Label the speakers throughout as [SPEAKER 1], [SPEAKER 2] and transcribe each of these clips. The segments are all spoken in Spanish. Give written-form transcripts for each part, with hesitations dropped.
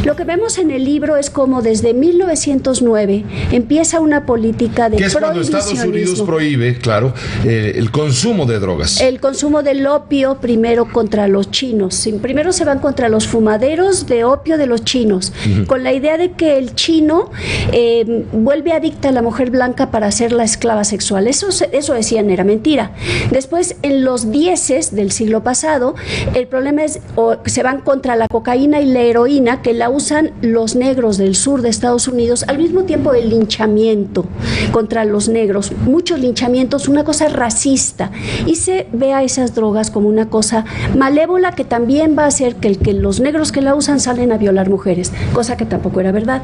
[SPEAKER 1] Lo que vemos en el libro es como desde 1909 empieza una política de
[SPEAKER 2] prohibicionismo. Que es cuando Estados Unidos prohíbe, claro, el consumo de drogas.
[SPEAKER 1] El consumo del opio primero contra los chinos. Primero se van contra los fumaderos de opio de los chinos, con la idea de que el chino vuelve adicta a la mujer blanca para hacerla esclava sexual. Eso decían era mentira. Después, en los 10 del siglo pasado, el problema es se van contra la cocaína y la heroína, que la usan los negros del sur de Estados Unidos, al mismo tiempo del linchamiento contra los negros, muchos linchamientos, una cosa racista, y se ve a esas drogas como una cosa malévola que también va a hacer que los negros que la usan salen a violar mujeres, cosa que tampoco era verdad.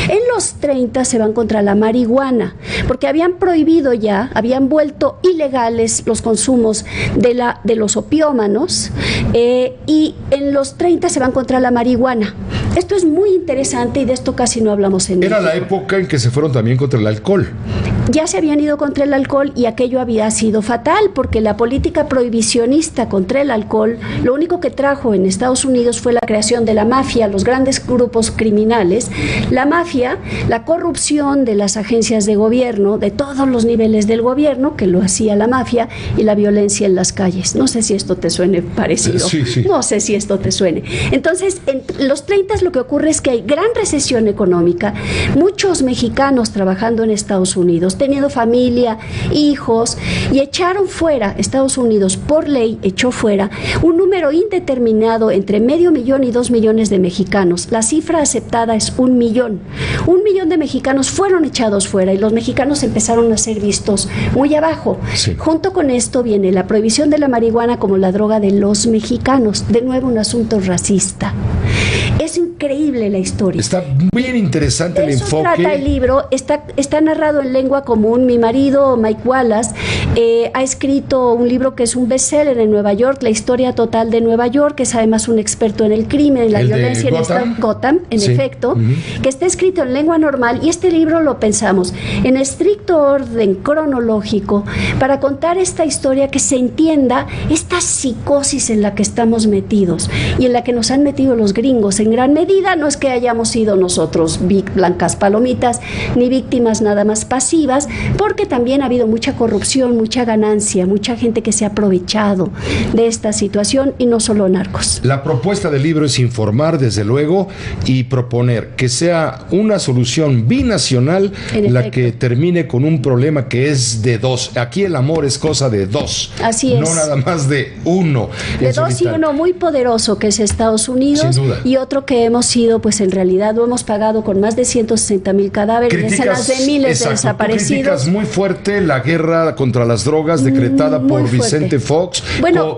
[SPEAKER 1] En los 30 se van contra la marihuana, porque habían prohibido ya, habían vuelto ilegales los consumos de los opiómanos, y en los 30 se van contra la marihuana. Esto es muy interesante y de esto casi no hablamos en
[SPEAKER 2] Era la época en que se fueron también contra el alcohol.
[SPEAKER 1] Ya se habían ido contra el alcohol y aquello había sido fatal, porque la política prohibicionista contra el alcohol lo único que trajo en Estados Unidos fue la creación de la mafia, los grandes grupos criminales, la mafia, la corrupción de las agencias de gobierno, de todos los niveles del gobierno, que lo hacía la mafia, y la violencia en las calles. No sé si esto te suene parecido.
[SPEAKER 2] Sí, sí.
[SPEAKER 1] No sé si esto te suene. Entonces, en los 30 lo que ocurre es que hay gran recesión económica, muchos mexicanos trabajando en Estados Unidos, teniendo familia, hijos, y echaron fuera, Estados Unidos por ley echó fuera un número indeterminado entre 500,000 y 2 millones de mexicanos. La cifra aceptada es 1 millón. 1 millón de mexicanos fueron echados fuera y los mexicanos empezaron a ser vistos muy abajo.
[SPEAKER 2] Sí.
[SPEAKER 1] Junto con esto viene la prohibición de la marihuana como la droga de los mexicanos, de nuevo un asunto racista. Es increíble la historia.
[SPEAKER 2] Está bien interesante el enfoque.
[SPEAKER 1] Trata el libro, está narrado en lengua común. Mi marido, Mike Wallace, ha escrito un libro que es un bestseller en Nueva York, La historia total de Nueva York, que es además un experto en el crimen, en la violencia en Gotham, en efecto, que está escrito en lengua normal, y este libro lo pensamos en estricto orden cronológico para contar esta historia, que se entienda esta psicosis en la que estamos metidos y en la que nos han metido los gringos en gran medida. No es que hayamos sido nosotros blancas palomitas ni víctimas nada más pasivas, porque también ha habido mucha corrupción, mucha ganancia, mucha gente que se ha aprovechado de esta situación, y no solo narcos.
[SPEAKER 2] La propuesta del libro es informar, desde luego, y proponer que sea una solución binacional la que termine con un problema que es de dos. Aquí el amor es cosa de dos.
[SPEAKER 1] Así es.
[SPEAKER 2] No nada más de uno.
[SPEAKER 1] De dos, y uno muy poderoso, que es Estados Unidos,
[SPEAKER 2] sin duda,
[SPEAKER 1] y otro que hemos sido, pues en realidad lo hemos pagado con más de 160,000 cadáveres, decenas de miles de desaparecidos.
[SPEAKER 2] Tú criticas muy fuerte la guerra contra las drogas decretada por Vicente Fox,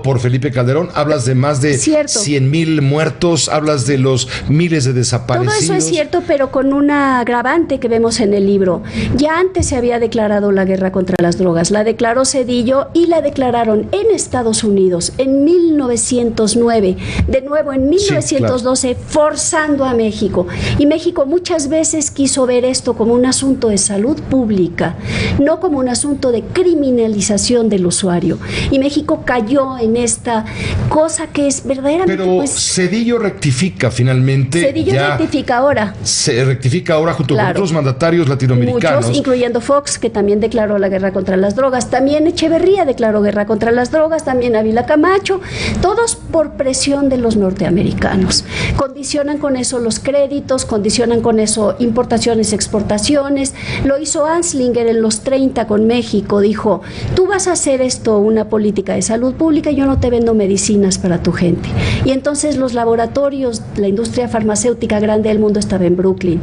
[SPEAKER 2] por Felipe Calderón. Hablas de más de 100,000 muertos, hablas de los miles de desaparecidos.
[SPEAKER 1] Todo eso es cierto, pero con una agravante que vemos en el libro. Ya antes se había declarado la guerra contra las drogas, la declaró Zedillo y la declararon en Estados Unidos en 1909, de nuevo en 1912, forzando a México. Y México muchas veces quiso ver esto como un asunto de salud pública, no como un asunto de criminalización del usuario. Y México cayó en esta cosa que es verdaderamente...
[SPEAKER 2] Pero Zedillo rectifica finalmente.
[SPEAKER 1] Zedillo rectifica ahora.
[SPEAKER 2] Se rectifica ahora junto con otros mandatarios latinoamericanos.
[SPEAKER 1] Muchos, incluyendo Fox, que también declaró la guerra contra las drogas. También Echeverría declaró guerra contra las drogas. También Ávila Camacho. Todos por presión de los norteamericanos. Condicionan con eso los créditos, condicionan con eso importaciones, exportaciones. Lo hizo Anslinger en los 30 con México. Dijo, tú vas a hacer esto una política de salud pública, yo no te vendo medicinas para tu gente. Y entonces los laboratorios, la industria farmacéutica grande del mundo estaba en Brooklyn.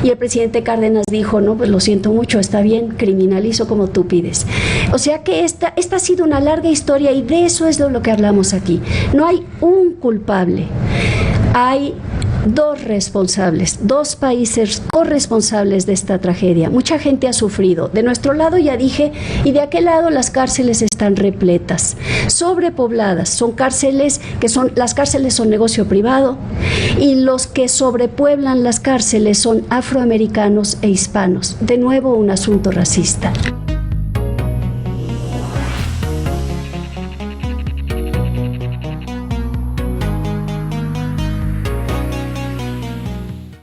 [SPEAKER 1] Y el presidente Cárdenas dijo, no, pues lo siento mucho, está bien, criminalizo como tú pides. O sea que esta ha sido una larga historia, y de eso es de lo que hablamos aquí. No hay un culpable, hay dos responsables, dos países corresponsables de esta tragedia. Mucha gente ha sufrido. De nuestro lado, ya dije, y de aquel lado las cárceles están repletas, sobrepobladas. Son cárceles las cárceles son negocio privado, y los que sobrepueblan las cárceles son afroamericanos e hispanos. De nuevo, un asunto racista.